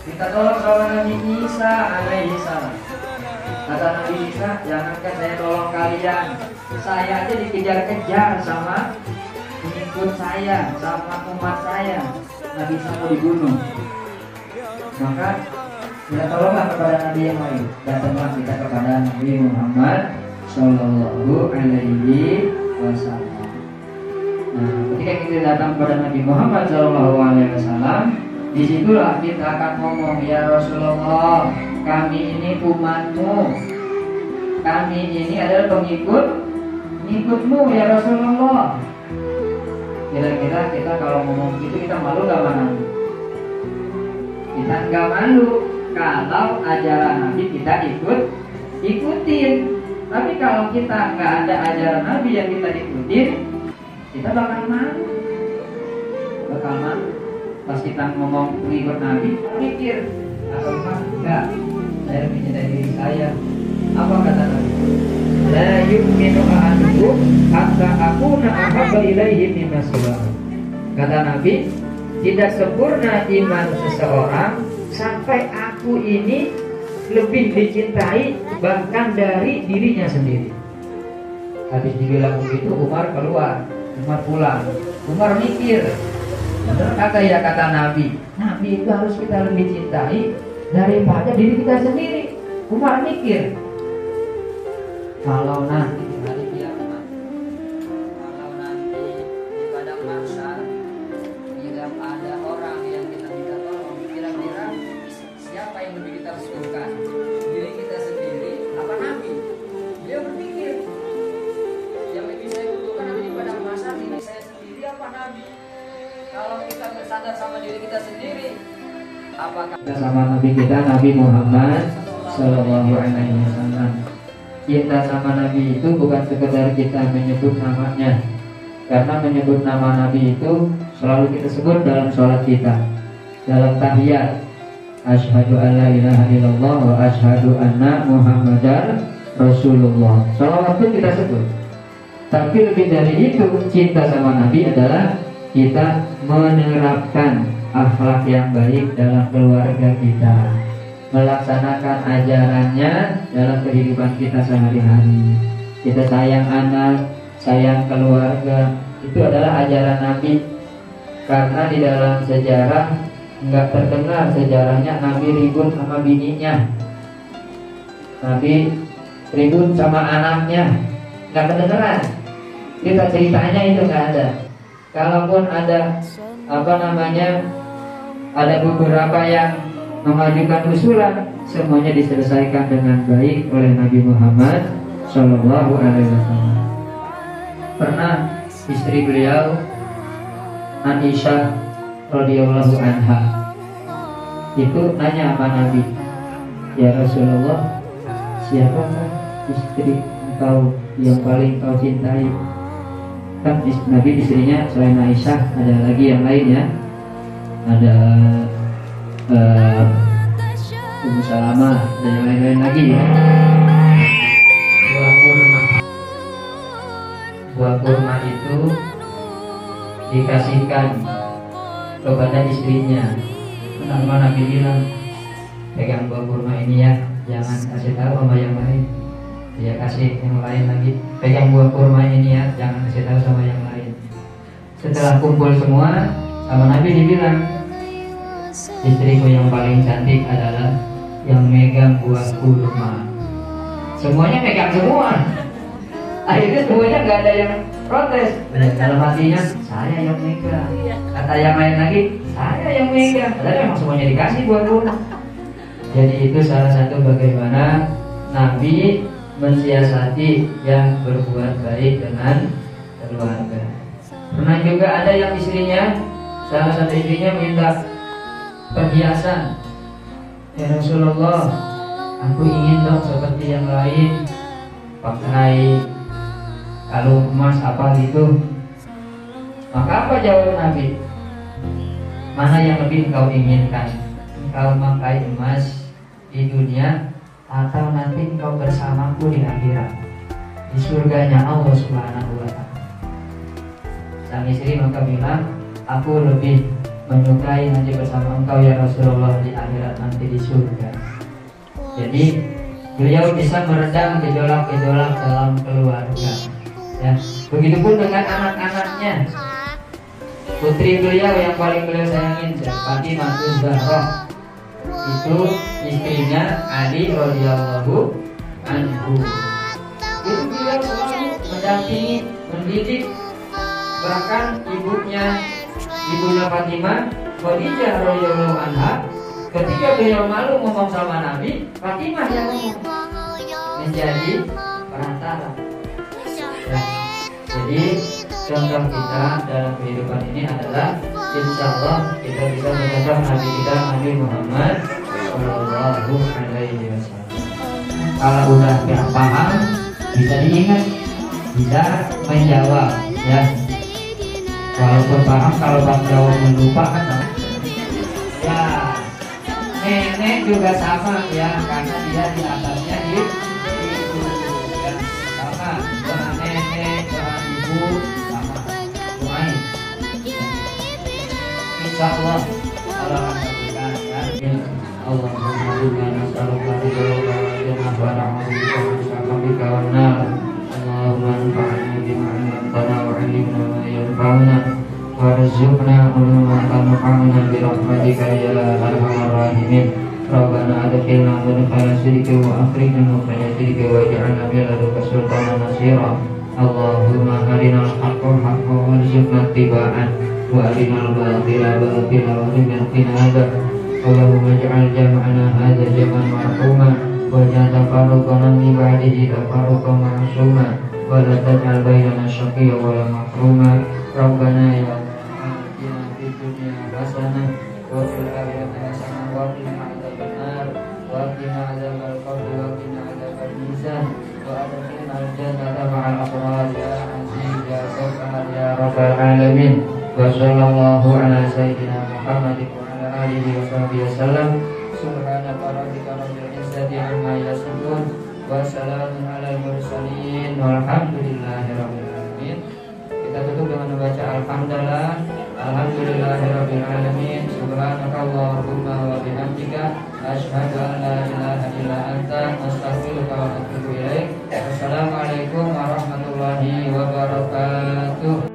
Minta tolong sama Nabi Isa alaihi salam. Kata Nabi Isa, jangankan saya tolong kalian, saya aja dikejar-kejar sama pengikut saya, sama umat saya. Nabi Isa mau dibunuh. Maka minta tolonglah kepada Nabi yang lain. Datanglah kita kepada Nabi Muhammad Sallallahu Alaihi Wasallam. Nah, ketika kita datang kepada Nabi Muhammad Sallallahu Alaihi Wasallam, disitulah kita akan ngomong, ya Rasulullah, kami ini umatmu, kami ini adalah pengikutmu ya Rasulullah. Kira-kira kita kalau ngomong gitu kita malu gak mana? Kita nggak malu kalau ajaran Nabi kita ikutin. Tapi kalau kita nggak ada ajaran Nabi yang kita ikutin, kita bakal malu. Pas kita ngomong pengikut Nabi, mikir, apakah enggak saya lebih cinta diri saya? Apa kata Nabi? La yu'minu ahadukum hatta akuna ahabba ilaihi mimma siwahu. Kata Nabi, tidak sempurna iman seseorang sampai aku ini lebih dicintai bahkan dari dirinya sendiri. Habis dibilang begitu, Umar keluar, Umar pulang, Umar mikir, benar kata ya kata Nabi, Nabi itu harus kita lebih cintai daripada diri kita sendiri. Umar mikir, kalau nanti di hari kiamat, kalau nanti di padang mahsyar, bila ada orang yang kita minta tolong, kira-kira siapa yang lebih kita butuhkan? Diri kita sendiri apa Nabi? Dia berpikir, yang lebih saya butuhkan nanti di padang mahsyar diri saya sendiri apa Nabi? Kalau kita bersandar sama diri kita sendiri, apakah kita sama Nabi kita, Nabi Muhammad Sallallahu Alaihi Wasallam? Kita sama Nabi itu bukan sekedar kita menyebut namanya, karena menyebut nama Nabi itu selalu kita sebut dalam sholat kita, dalam tahiyat, asyhadu an la ilaha illallah wa asyhadu anna muhammadar rasulullah. Sholawat pun kita sebut. Tapi lebih dari itu, cinta sama Nabi adalah kita menerapkan akhlak yang baik dalam keluarga kita, melaksanakan ajarannya dalam kehidupan kita sehari-hari. Kita sayang anak, sayang keluarga, itu adalah ajaran Nabi. Karena di dalam sejarah nggak terdengar sejarahnya Nabi ribut sama bininya, Nabi ribut sama anaknya, nggak kedengeran. Kita ceritanya itu nggak ada. Kalaupun ada ada beberapa yang mengajukan usulan, semuanya diselesaikan dengan baik oleh Nabi Muhammad Shallallahu Alaihi Wasallam. Pernah istri beliau Aisyah radhiyallahu anha itu nanya sama Nabi, ya Rasulullah, siapa istri engkau yang paling kau cintai? Kan Nabi istrinya selain Aisyah ada lagi yang lain ya, ada Ummu Salamah dan yang lain-lain lagi ya. Buah kurma itu dikasihkan kepada istrinya. Nama Nabi bilang, pegang buah kurma ini ya, jangan kasih tahu sama yang lain. Dia kasih yang lain lagi, pegang buah kurma ini ya, jangan kasih tahu sama yang lain. Setelah kumpul semua, sama Nabi dibilang, istriku yang paling cantik adalah yang megang buah kurma. Semuanya megang semua. Akhirnya semuanya nggak ada yang protes. Dalam hatinya, saya yang megang. Kata yang lain lagi, saya yang megang. Padahal memang semuanya dikasih buah kurma. Jadi itu salah satu bagaimana Nabi mensiasati yang berbuat baik dengan keluarga. Pernah juga ada yang istrinya, salah satu istrinya minta perhiasan, ya Rasulullah, aku ingin dong seperti yang lain, pakai kalung emas apa gitu. Maka apa jawab Nabi? Mana yang lebih engkau inginkan? Engkau pakai emas di dunia atau nanti engkau bersamaku di akhirat, di surganya Allah Subhanahu wa Ta'ala? Sang istri maka bilang, aku lebih menyukai nanti bersama Engkau ya Rasulullah di akhirat nanti di surga. Jadi beliau bisa meredam gejolak-gejolak dalam keluarga. Ya, begitupun dengan anak-anaknya. Putri beliau yang paling beliau sayangin, Fatimah Zahra, itu istrinya Ali radhiyallahu anhu. Itu beliau selalu mendampingi, mendidik, bahkan ibunya Fatimah, Khadijah radhiyallahu anha, ketika beliau malu ngomong sama Nabi, Fatimah yang ngomong, menjadi perantara. Ya. Jadi contoh kita dalam kehidupan ini adalah insya Allah kita bisa mencontoh Nabi kita, Nabi Muhammad Shallallahu Alaihi Wasallam. Kalau udah paham, bisa diingat, bisa menjawab, ya. Walaupun paham, kalau bang jawab melupa kan, ya. Nenek juga sama, ya, karena dia di atasnya itu ya, sama. Doa nenek, doa ibu sama, doain. Insya Allah Allah akan kabulkan, ya. Allahumma inna nas'aluka ridhoka wa na'udzubika min sakhatika wan nar. Allahumma anfa'na bima 'allamtana wa 'allimna ma yanfa'una warzuqna uluman tanfa'una bi rahmatika ya arhamar rahimin. Rabbana adkhilna mudkhala sidqi wa akhrijna mukhraja sidqi waj'alna min ladunka sultanan nasira. Allahumma arinal haqqa haqqan warzuqna ittiba'an wa arinal batila batilan warzuqna ijtinaba. Allahumma ij'al jam'ana hadza jam'an marhuma wa ja'al tafarruqana min ba'dihi tafarruqan ma'suma wa la taj'al bainana syaqiyyan wa la mahruma. Rabbana ya atina fid dunya hasanah wa fil akhirati hasanah wa qina adzabannar wa qina adzabal qabri wa qina adzabal mizan wa adkhilna al-jannata ma'al abrar ya aziz ya ghafar ya rabbal alamin. Wa sallallahu ala sayyidina Muhammadin wa ala alihi wa sahbihi wasallam. Subhanaka rabbika rabbil izzati amma yasifun wa salamun alal mursalin walhamdulillahi rabbil alamin. Kita tutup dengan membaca alhamdulillah, alhamdulillahirabbil alamin. Subhanakallahumma wa bihamdika asyhadu an la ilaha illa anta astaghfiruka wa atubu ilaik. Wassalamualaikum warahmatullahi wabarakatuh.